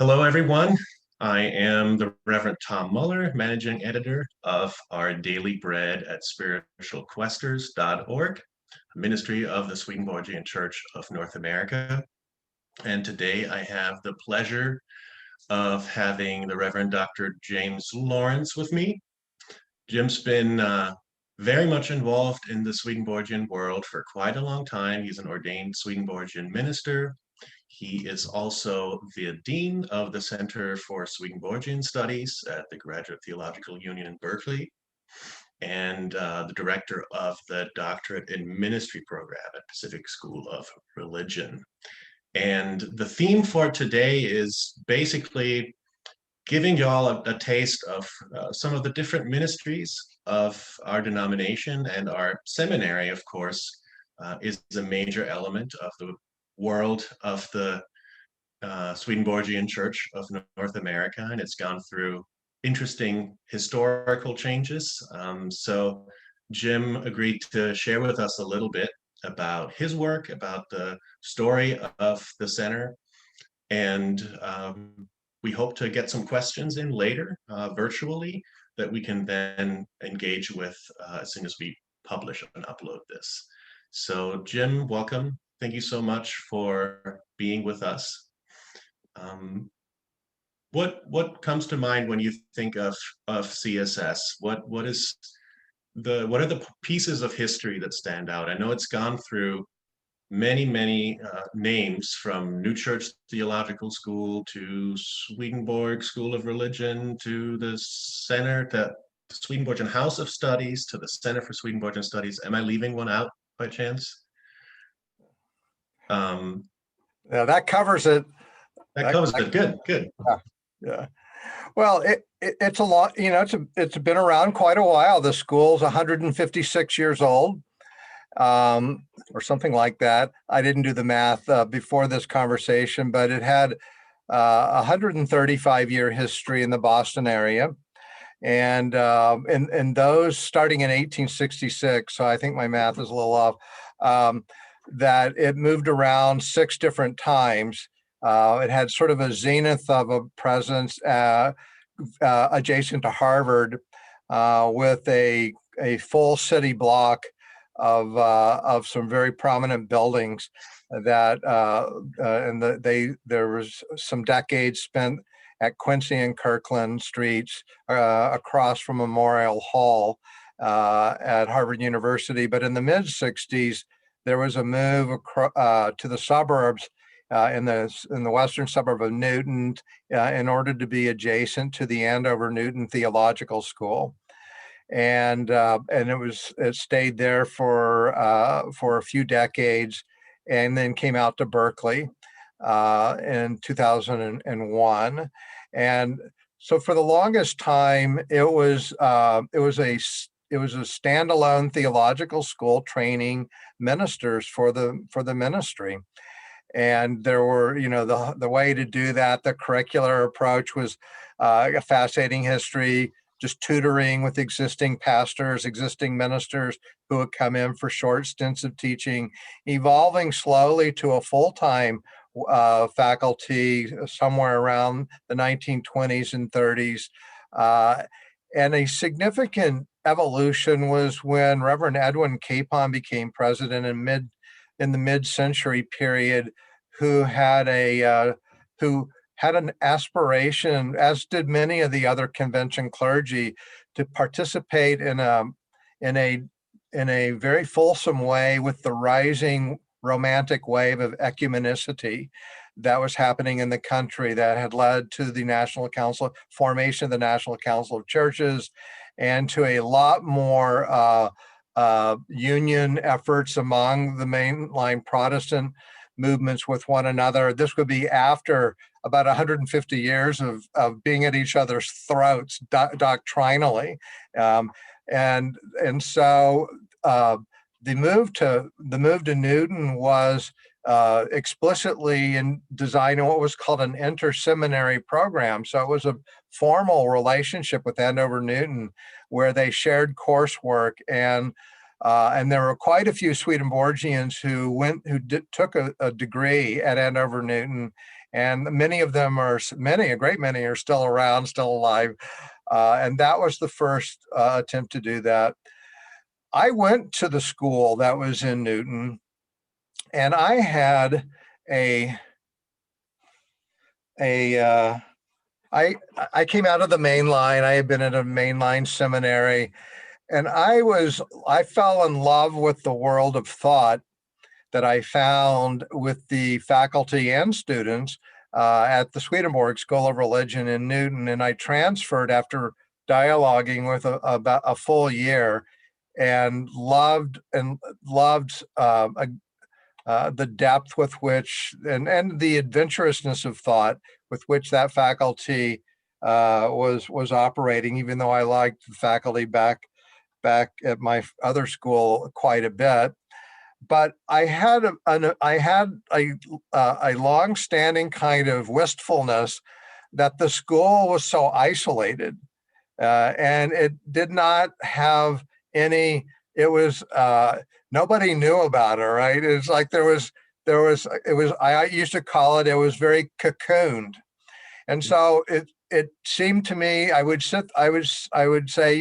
Hello, everyone. I am the Reverend Thom Muller, Managing Editor of Our Daily Bread at spiritualquesters.org, a ministry of the Swedenborgian Church of North America. And today I have the pleasure of having the Reverend Dr. James Lawrence with me. Jim's been very much involved in the Swedenborgian world for quite a long time. He's an ordained Swedenborgian minister. He is also the Dean of the Center for Swedenborgian Studies at the Graduate Theological Union in Berkeley, and the director of the Doctorate in Ministry program at Pacific School of Religion. And the theme for today is basically giving y'all a taste of some of the different ministries of our denomination. And our seminary, of course, is a major element of the world of the Swedenborgian Church of North America, and it's gone through interesting historical changes. So Jim agreed to share with us a little bit about his work, about the story of the center, and we hope to get some questions in later virtually that we can then engage with as soon as we publish and upload this. So Jim, welcome. Thank you so much for being with us. What comes to mind when you think of CSS? What are the pieces of history that stand out? I know it's gone through many names, from New Church Theological School to Swedenborg School of Religion to the Center, to the Swedenborgian House of Studies, to the Center for Swedenborgian Studies. Am I leaving one out by chance? Yeah, that covers it. That covers it. Good. Yeah. Well, it's a lot. It's been around quite a while. The school's 156 years old, or something like that. I didn't do the math before this conversation, but it had a 135-year history in the Boston area, and those starting in 1866. So I think my math is a little off. That it moved around 6 different times. It had sort of a zenith of a presence adjacent to Harvard, with a full city block of some very prominent buildings that there was some decades spent at Quincy and Kirkland Streets, across from Memorial Hall at Harvard University. But in the mid 60s, there was a move to the suburbs, in the western suburb of Newton, in order to be adjacent to the Andover Newton Theological School, and it stayed there for a few decades, and then came out to Berkeley in 2001, and so for the longest time it was a standalone theological school training ministers for the ministry. And there were, the way to do that, the curricular approach was a fascinating history, just tutoring with existing pastors, existing ministers who would come in for short stints of teaching, evolving slowly to a full-time faculty somewhere around the 1920s and 30s. And a significant evolution was when Reverend Edwin Capon became president in the mid-century period, who had an aspiration, as did many of the other convention clergy, to participate in a very fulsome way with the rising romantic wave of ecumenicity that was happening in the country, that had led to the formation of the National Council of Churches, and to a lot more union efforts among the mainline Protestant movements with one another. This would be after about 150 years of being at each other's throats doctrinally, and so the move to Newton was explicitly in designing what was called an interseminary program. So it was a formal relationship with Andover Newton, where they shared coursework, and there were quite a few Swedenborgians who took a degree at Andover Newton And many of them are, a great many are still around, still alive. And that was the first attempt to do that. I went to the school that was in Newton, and I had a I came out of the main line. I had been at a mainline seminary, and I fell in love with the world of thought that I found with the faculty and students at the Swedenborg School of Religion in Newton. And I transferred after dialoguing with about a full year, and loved the depth with which and the adventurousness of thought with which that faculty was operating. Even though I liked the faculty back at my other school quite a bit, but I had a long-standing kind of wistfulness that the school was so isolated, and it did not have any. It was nobody knew about it, right? It's like it was. I used to call it. It was very cocooned, and so it seemed to me. I would say,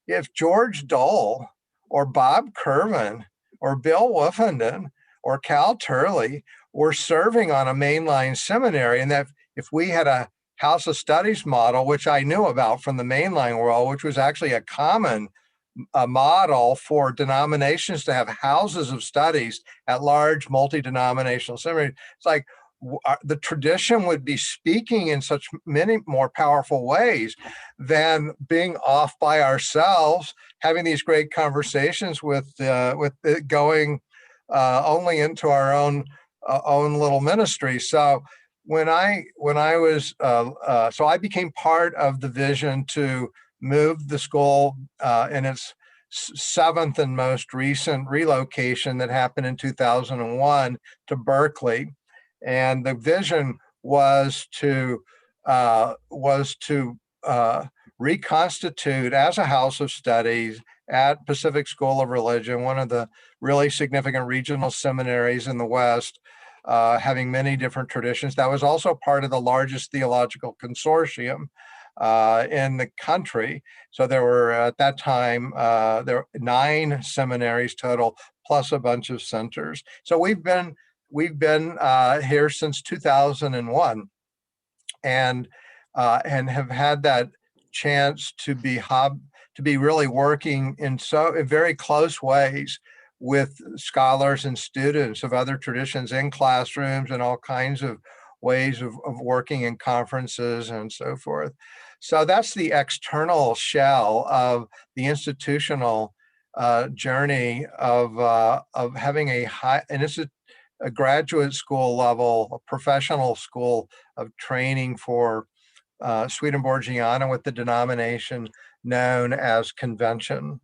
if George Dole or Bob Kervin or Bill Woofenden or Cal Turley were serving on a mainline seminary, and that if we had a house of studies model, which I knew about from the mainline world, which was actually a common model for denominations to have houses of studies at large multi-denominational seminaries, it's like the tradition would be speaking in such many more powerful ways than being off by ourselves, having these great conversations with it going only into our own little ministry. So when I was so I became part of the vision to move the school in its seventh and most recent relocation that happened in 2001 to Berkeley. And the vision was to reconstitute as a house of studies at Pacific School of Religion, one of the really significant regional seminaries in the West, having many different traditions. That was also part of the largest theological consortium in the country. So there were at that time there were 9 seminaries total, plus a bunch of centers. So we've been here since 2001, and have had that chance to be really working in very close ways with scholars and students of other traditions in classrooms and all kinds of ways of working in conferences and so forth. So that's the external shell of the institutional journey of having a graduate school level, a professional school of training for Swedenborgiana with the denomination known as Convention.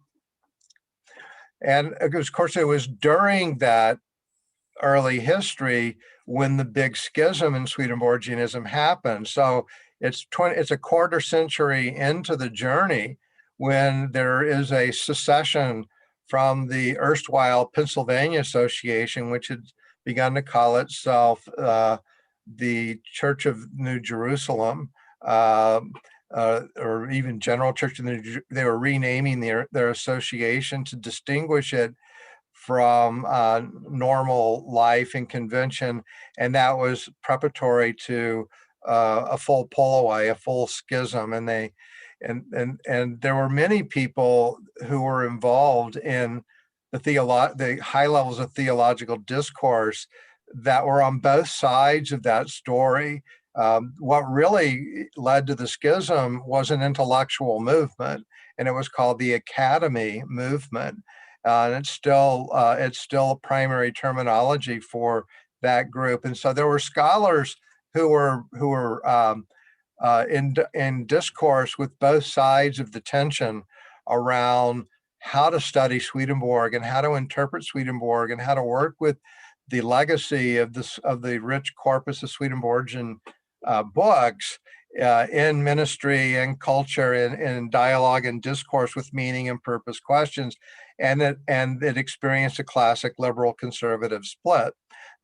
And of course, it was during that early history when the big schism in Swedenborgianism happened. So it's a quarter century into the journey when there is a secession from the erstwhile Pennsylvania Association, which had begun to call itself the Church of New Jerusalem, or even General Church of they were renaming their association to distinguish it from normal life and convention, and that was preparatory to a full pull away, a full schism. And there were many people who were involved in the high levels of theological discourse that were on both sides of that story. What really led to the schism was an intellectual movement, and it was called the Academy movement. And it's still a primary terminology for that group. And so there were scholars who were in discourse with both sides of the tension around how to study Swedenborg and how to interpret Swedenborg and how to work with the legacy of the rich corpus of Swedenborgian books in ministry and culture and in dialogue and discourse with meaning and purpose questions, and it experienced a classic liberal conservative split.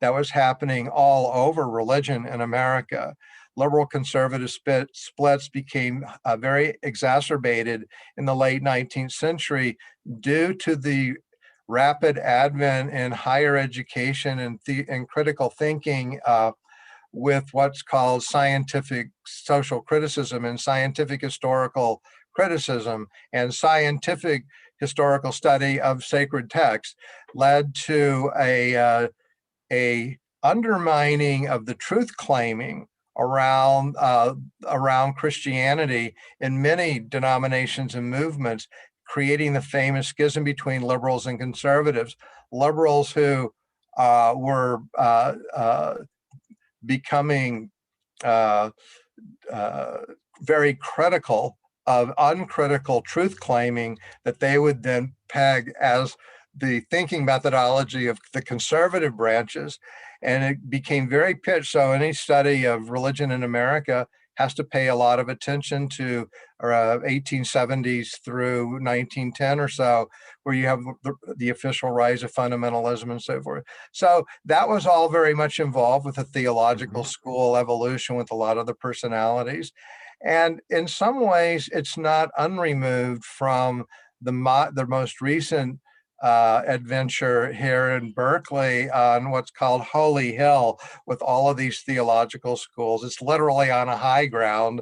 that was happening all over religion in America. Liberal conservative splits became very exacerbated in the late 19th century due to the rapid advent in higher education and critical thinking with what's called scientific social criticism and scientific historical criticism, and scientific historical study of sacred texts led to a undermining of the truth claiming around Christianity in many denominations and movements, creating the famous schism between liberals and conservatives. Liberals who were becoming uh, very critical of uncritical truth claiming that they would then peg as the thinking methodology of the conservative branches. And it became very pitched. So any study of religion in America has to pay a lot of attention to 1870s through 1910 or so, where you have the official rise of fundamentalism and so forth. So that was all very much involved with the theological school evolution with a lot of the personalities. And in some ways, it's not unremoved from the most recent adventure here in Berkeley on what's called Holy Hill with all of these theological schools. It's literally on a high ground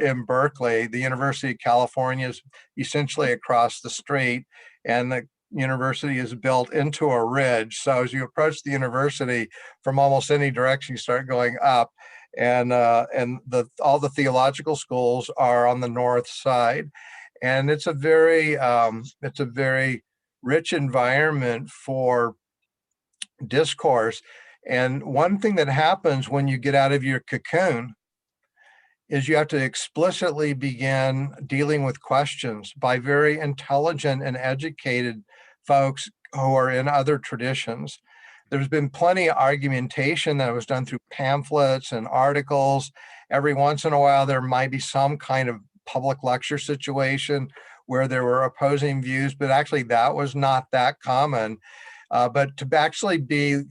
in Berkeley. The University of California is essentially across the street, and the university is built into a ridge. So as you approach the university from almost any direction, you start going up. And all the theological schools are on the north side, and it's a very rich environment for discourse. And one thing that happens when you get out of your cocoon is you have to explicitly begin dealing with questions by very intelligent and educated folks who are in other traditions. There's been plenty of argumentation that was done through pamphlets and articles. Every once in a while, there might be some kind of public lecture situation where there were opposing views, but actually that was not that common. But to actually be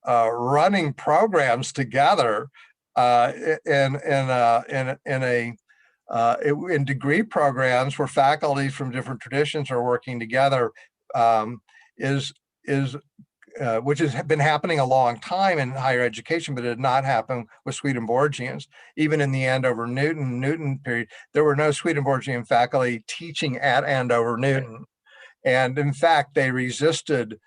running programs together in degree programs where faculties from different traditions are working together is which has been happening a long time in higher education, but it did not happen with Swedenborgians. Even in the Andover Newton period, there were no Swedenborgian faculty teaching at Andover Newton. And in fact, they resisted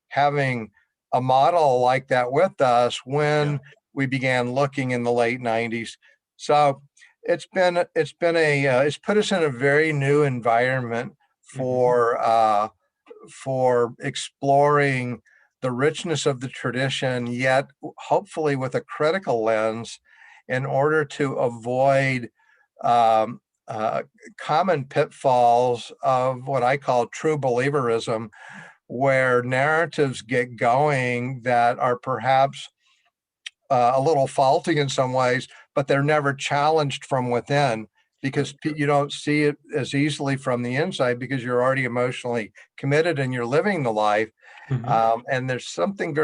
having a model like that with us when we began looking in the late 90s. So it's put us in a very new environment for exploring the richness of the tradition, yet hopefully with a critical lens, in order to avoid common pitfalls of what I call true believerism, where narratives get going that are perhaps a little faulty in some ways, but they're never challenged from within, because you don't see it as easily from the inside because you're already emotionally committed and you're living the life. And there's something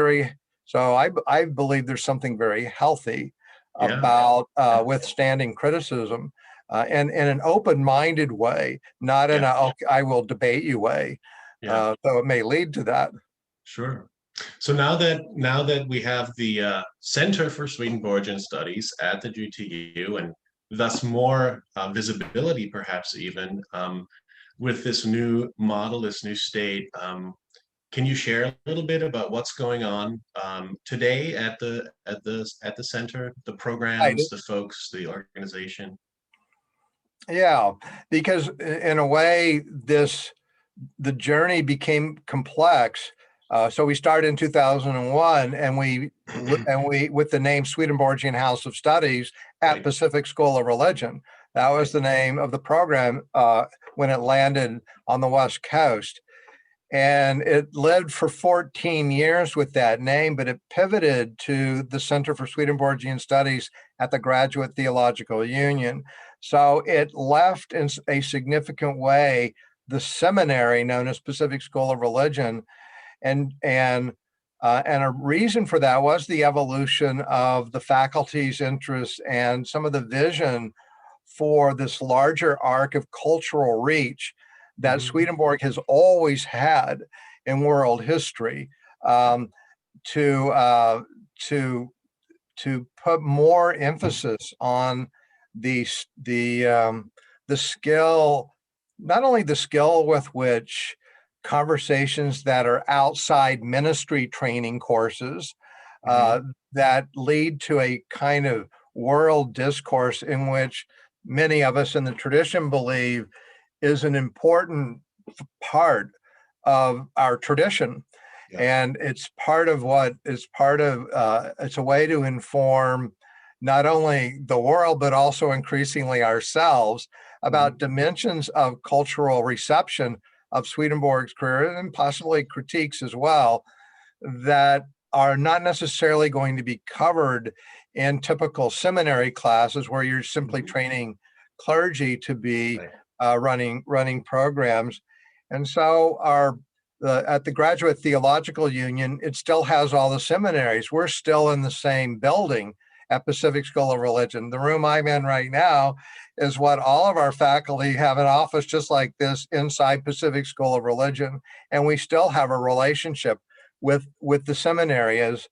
I believe there's something very healthy about withstanding criticism and in an open-minded way, not in I will debate you way. So it may lead to that. Sure. So now that we have the Center for Swedenborgian Studies at the GTU, and thus more visibility, perhaps even with this new model, this new state. Can you share a little bit about what's going on today at the center, the programs, the folks, the organization? Yeah, because in a way, the journey became complex. So we started in 2001, and we with the name Swedenborgian House of Studies at Pacific School of Religion. That was the name of the program when it landed on the West Coast. And it lived for 14 years with that name, but it pivoted to the Center for Swedenborgian Studies at the Graduate Theological Union. So it left in a significant way the seminary known as Pacific School of Religion, and And a reason for that was the evolution of the faculty's interest and some of the vision for this larger arc of cultural reach that Mhm. Swedenborg has always had in world history, um, to uh, to to put more emphasis on the the skill, not only the skill with which conversations that are outside ministry training courses, uh, Mhm. that lead to a kind of world discourse in which many of us in the tradition believe is an important part of our tradition. Yeah. And it's part of what is part of, it's a way to inform not only the world, but also increasingly ourselves about Mhm. dimensions of cultural reception of Swedenborg's career, and possibly critiques as well, that are not necessarily going to be covered in typical seminary classes where you're simply Mhm. training clergy to be Right. running programs. And so at the Graduate Theological Union, it still has all the seminaries. We're still in the same building at Pacific School of Religion. The room I'm in right now is what all of our faculty have an office just like this inside Pacific School of Religion. And we still have a relationship with the seminary. As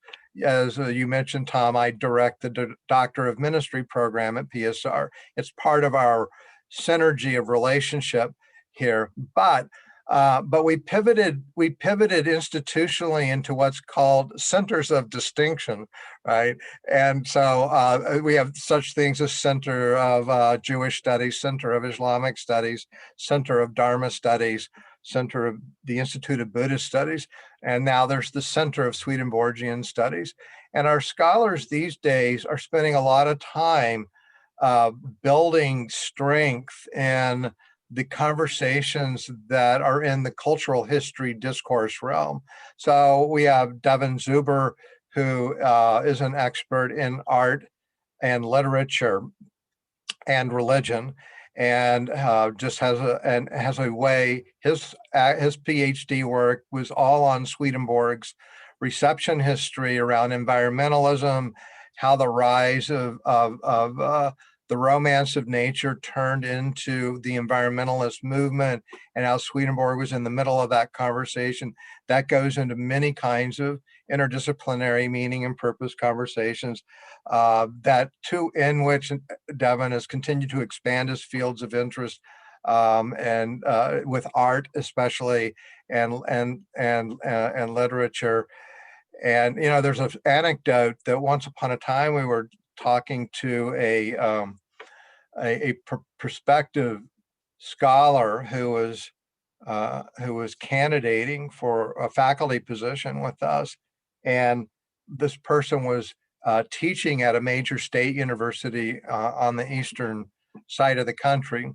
you mentioned, Tom, I direct the Doctor of Ministry program at PSR. It's part of our synergy of relationship here, but we pivoted institutionally into what's called centers of distinction, right? And so we have such things as Center of Jewish Studies, Center of Islamic Studies, Center of Dharma Studies, Center of the Institute of Buddhist Studies, and now there's the Center of Swedenborgian Studies. And our scholars these days are spending a lot of time uh, building strength in the conversations that are in the cultural history discourse realm. So we have Devin Zuber, who is an expert in art and literature and religion, and just has a way. His PhD work was all on Swedenborg's reception history around environmentalism, how the rise of the romance of nature turned into the environmentalist movement, and how Swedenborg was in the middle of that conversation. That goes into many kinds of interdisciplinary meaning and purpose conversations, that too, in which Devin has continued to expand his fields of interest, and with art especially, and literature. And there's an anecdote that once upon a time we were talking to a prospective scholar who was candidating for a faculty position with us, and this person was teaching at a major state university on the eastern side of the country,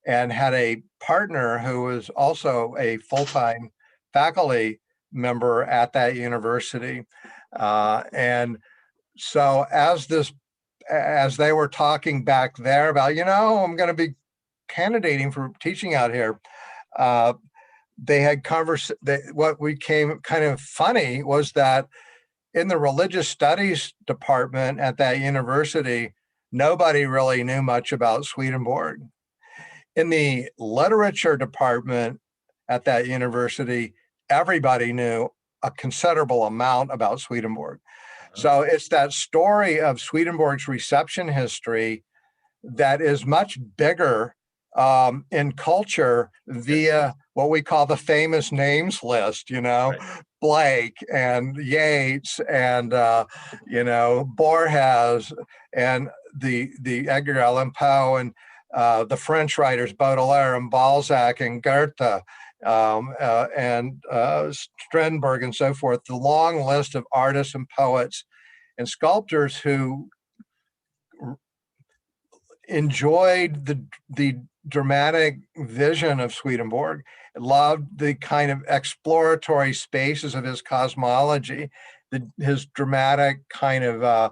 and had a partner who was also a full-time faculty member at that university. And so as they were talking back there about, I'm going to be candidating for teaching out here, uh, they had what became kind of funny was that in the religious studies department at that university, nobody really knew much about Swedenborg. In the literature department at that university, everybody knew a considerable amount about Swedenborg. Uh-huh. So it's that story of Swedenborg's reception history that is much bigger in culture Yes. via what we call the famous names list, Right. Blake and Yeats and, Borges and the Edgar Allan Poe and the French writers Baudelaire and Balzac and Goethe, and Strindberg and so forth, the long list of artists and poets and sculptors who enjoyed the dramatic vision of Swedenborg, loved the kind of exploratory spaces of his cosmology, his dramatic kind of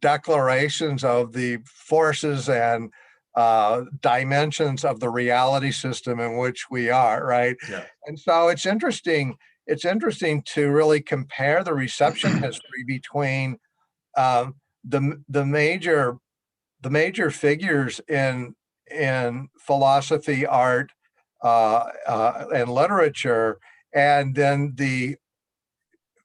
declarations of the forces and dimensions of the reality system in which we are, right? Yeah. And so it's interesting it's interesting to really compare the reception history between the major figures in philosophy, art, and literature, and then the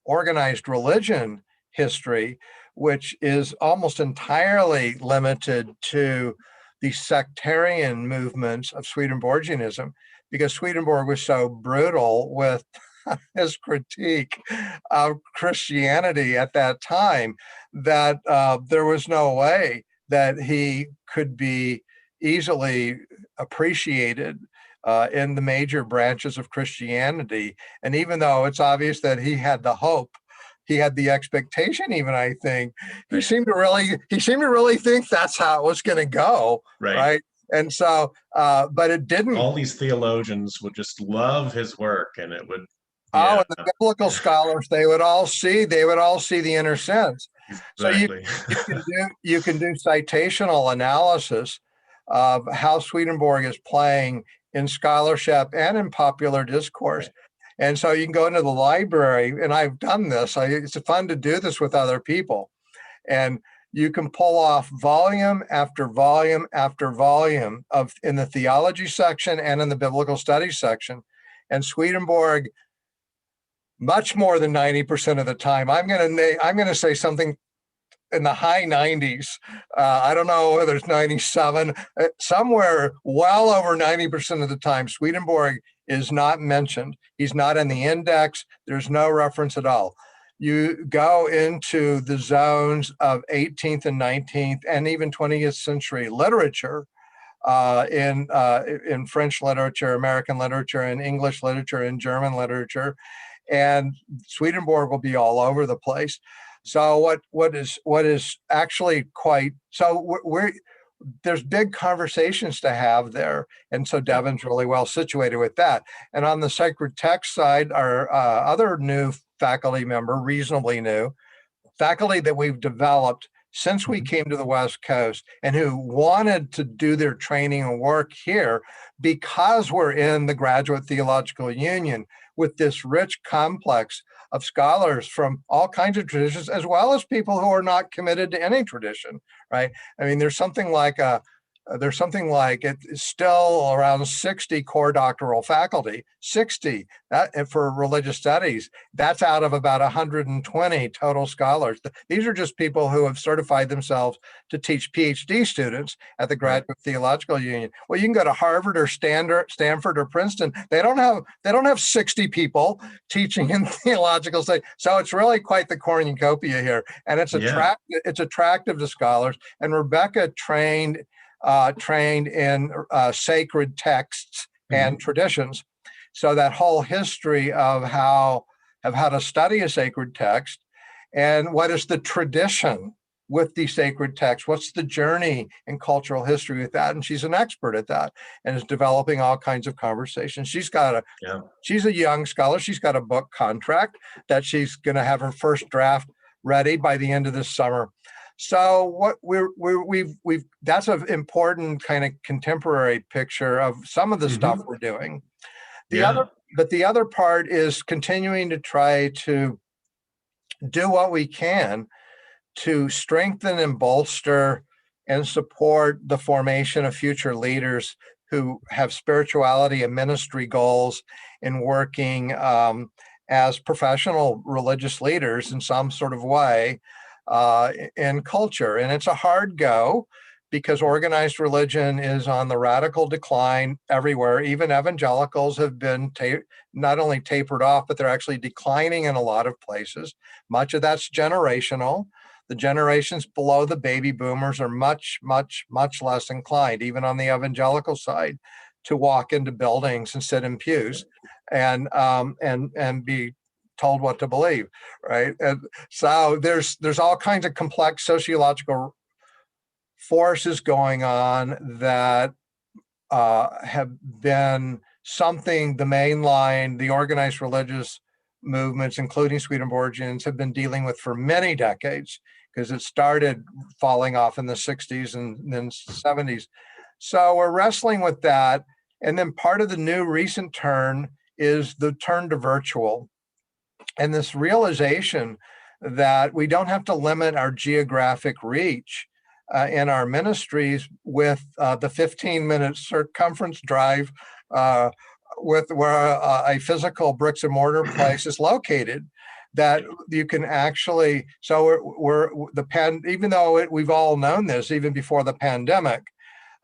organized religion history, which is almost entirely limited to the sectarian movements of Swedenborgianism, because Swedenborg was so brutal with his critique of Christianity at that time that there was no way that he could be easily appreciated in the major branches of Christianity. And even though it's obvious that he had the hope, he had the expectation, even, I think, he seemed to really think that's how it was going to go. Right. And so, but it didn't. All these theologians would just love his work, and it would. Oh, and the biblical scholars, they would all see the inner sense. Exactly. So you can do citational analysis of how Swedenborg is playing in scholarship and in popular discourse. And so you can go into the library, and I've done this. It's fun to do this with other people. And you can pull off volume after volume after volume in the theology section and in the biblical studies section. And Swedenborg, much more than 90% of the time, I'm going to say something in the high 90s. I don't know whether it's 97, somewhere well over 90% of the time, Swedenborg is not mentioned. He's not in the index. There's no reference at all. You go into the zones of 18th and 19th and even 20th century literature, in French literature, American literature, and English literature, and German literature, and Swedenborg will be all over the place. So what is actually quite, so there's big conversations to have there. And so Devin's really well situated with that. And on the sacred text side, our other new faculty member, reasonably new, faculty that we've developed since we came to the West Coast and who wanted to do their training and work here because we're in the Graduate Theological Union with this rich complex of scholars from all kinds of traditions, as well as people who are not committed to any tradition, right? I mean, there's something like it's still around 60 core doctoral faculty, 60 for religious studies. That's out of about 120 total scholars. These are just people who have certified themselves to teach PhD students at the Graduate Theological Union. Well, you can go to Harvard or Stanford or Princeton. They don't have 60 people teaching in theological studies. So it's really quite the cornucopia here, and it's attractive to scholars. And Rebecca trained in sacred texts and traditions. So that whole history of how to study a sacred text and what is the tradition with the sacred text, what's the journey in cultural history with that. And she's an expert at that and is developing all kinds of conversations. She's a young scholar. She's got a book contract that she's going to have her first draft ready by the end of this summer. So what we've that's an important kind of contemporary picture of some of the stuff we're doing. The other part is continuing to try to do what we can to strengthen and bolster and support the formation of future leaders who have spirituality and ministry goals in working as professional religious leaders in some sort of way in culture. And it's a hard go because organized religion is on the radical decline everywhere. Even evangelicals have been not only tapered off, but they're actually declining in a lot of places. Much of that's generational. The generations below the baby boomers are much, much, much less inclined, even on the evangelical side, to walk into buildings and sit in pews and be told what to believe, right? And so there's all kinds of complex sociological forces going on that have been something the mainline, the organized religious movements, including Swedenborgians, have been dealing with for many decades, because it started falling off in the 60s and then 70s. So we're wrestling with that. And then part of the new recent turn is the turn to virtual. And this realization that we don't have to limit our geographic reach in our ministries with the 15-minute circumference drive with where a physical bricks and mortar place is located, that you can actually, so even though we've all known this even before the pandemic,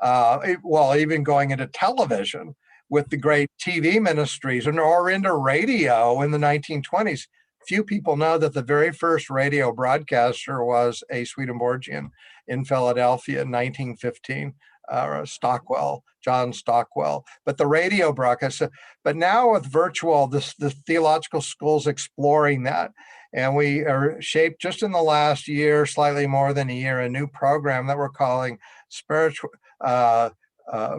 even going into television with the great TV ministries or into radio in the 1920s. Few people know that the very first radio broadcaster was a Swedenborgian in Philadelphia in 1915, John Stockwell. But the radio broadcast, but now with virtual, the theological school's exploring that. And we are shaped just in the last year, slightly more than a year, a new program that we're calling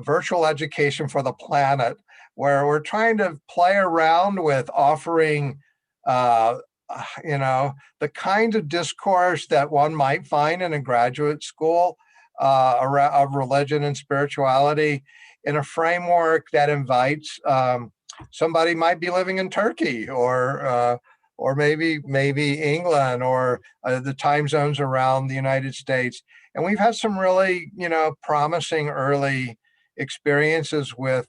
Virtual Education for the Planet, where we're trying to play around with offering the kind of discourse that one might find in a graduate school of religion and spirituality in a framework that invites somebody might be living in Turkey or maybe England or the time zones around the United States. And we've had some really, promising early experiences with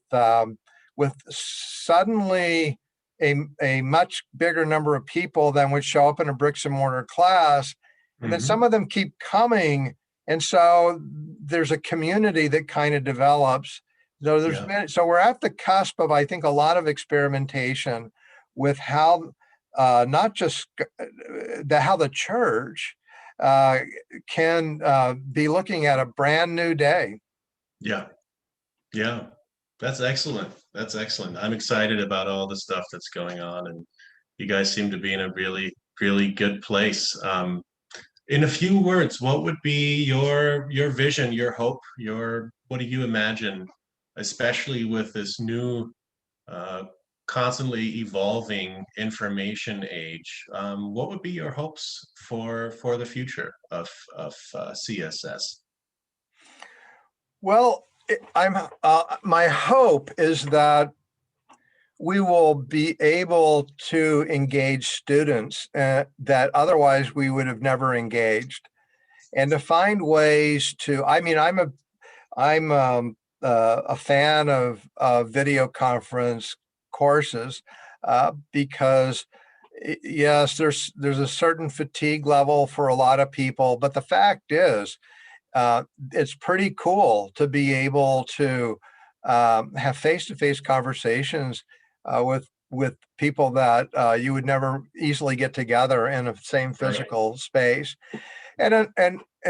suddenly a much bigger number of people than would show up in a bricks and mortar class. And then some of them keep coming. And so there's a community that kind of develops. So we're at the cusp of, I think, a lot of experimentation with how not just how the church can be looking at a brand new day. Yeah, that's excellent. That's excellent. I'm excited about all the stuff that's going on, and you guys seem to be in a really, really good place. In a few words, what would be your vision, your hope, what do you imagine, especially with this new, constantly evolving information age? What would be your hopes for the future of CSS? Well, my hope is that we will be able to engage students that otherwise we would have never engaged, and to find ways to. I mean, I'm a fan of video conference courses because yes, there's a certain fatigue level for a lot of people, but the fact is, it's pretty cool to be able to have face-to-face conversations with people that you would never easily get together in the same physical space, and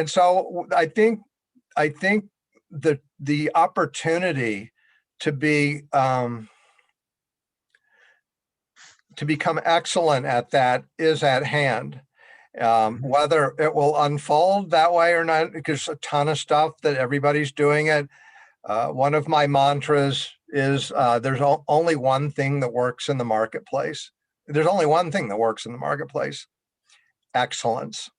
so I think the opportunity to be to become excellent at that is at hand. Whether it will unfold that way or not, because a ton of stuff that everybody's doing it. One of my mantras is there's only one thing that works in the marketplace. There's only one thing that works in the marketplace: excellence.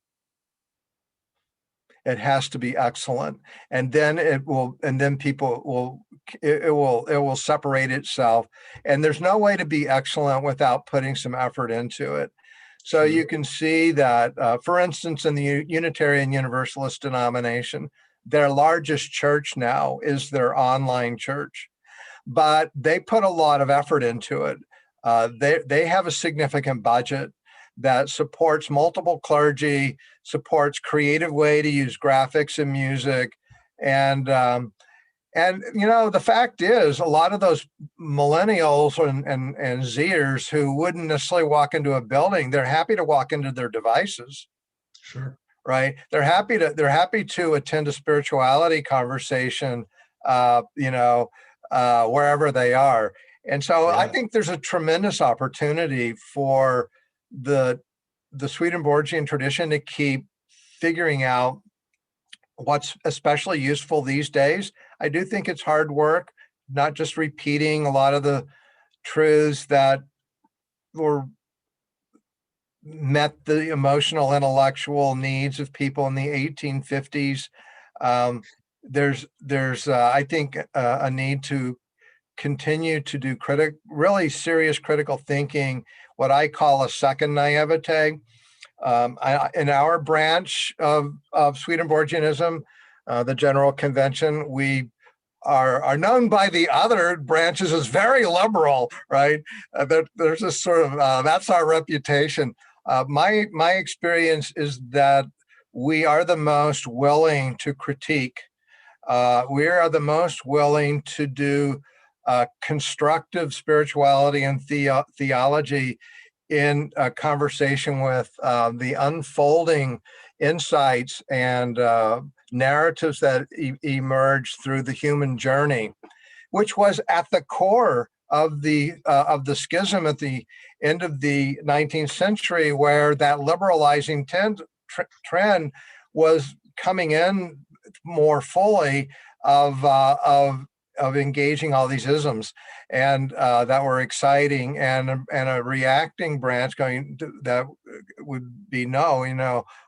It has to be excellent, and then people will, it will separate itself. And there's no way to be excellent without putting some effort into it. So you can see that, for instance, in the Unitarian Universalist denomination, their largest church now is their online church, but they put a lot of effort into it. They have a significant budget that supports multiple clergy, supports creative way to use graphics and music, and the fact is, a lot of those millennials and Zers who wouldn't necessarily walk into a building, they're happy to walk into their devices. Sure. Right. They're happy to attend a spirituality conversation, wherever they are. And so I think there's a tremendous opportunity for the Swedenborgian tradition to keep figuring out what's especially useful these days. I do think it's hard work, not just repeating a lot of the truths that were met the emotional, intellectual needs of people in the 1850s. There's I think, a need to continue to do really serious critical thinking, what I call a second naivete. In our branch of Swedenborgianism, the General Convention, we are known by the other branches as very liberal, right? There's this sort of, that's our reputation. My experience is that we are the most willing to critique. We are the most willing to do constructive spirituality and theology in a conversation with the unfolding insights and narratives that emerge through the human journey, which was at the core of the schism at the end of the 19th century, where that liberalizing trend was coming in more fully of engaging all these isms, and that were exciting, and a reacting branch that would be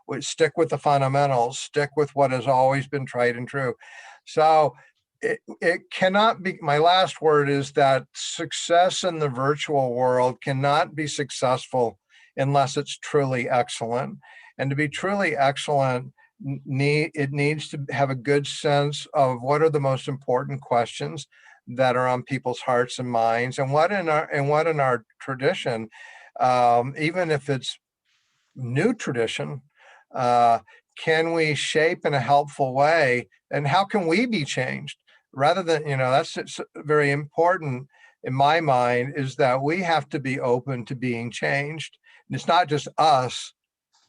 would stick with the fundamentals, stick with what has always been tried and true. So it cannot be, my last word is that success in the virtual world cannot be successful unless it's truly excellent. And to be truly excellent, it needs to have a good sense of what are the most important questions that are on people's hearts and minds, and what in our tradition, even if it's new tradition, can we shape in a helpful way, and how can we be changed? Rather than, that's very important in my mind, is that we have to be open to being changed. And it's not just us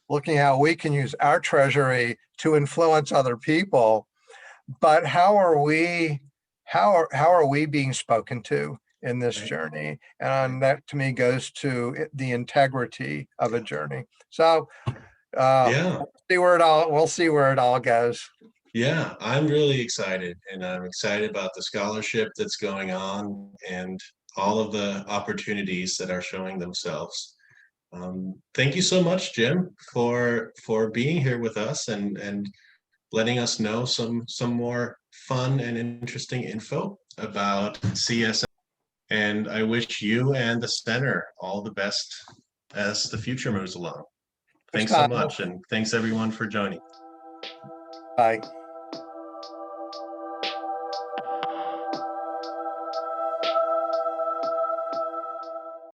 looking how we can use our treasury to influence other people, but how are we being spoken to in this journey? And that to me goes to the integrity of a journey. So Yeah. we'll see where it all goes. Yeah, I'm really excited, and I'm excited about the scholarship that's going on and all of the opportunities that are showing themselves. Thank you so much, Jim, for being here with us and letting us know some more fun and interesting info about CSS. And I wish you and the center all the best as the future moves along. Thanks so much, and thanks everyone for joining. Bye.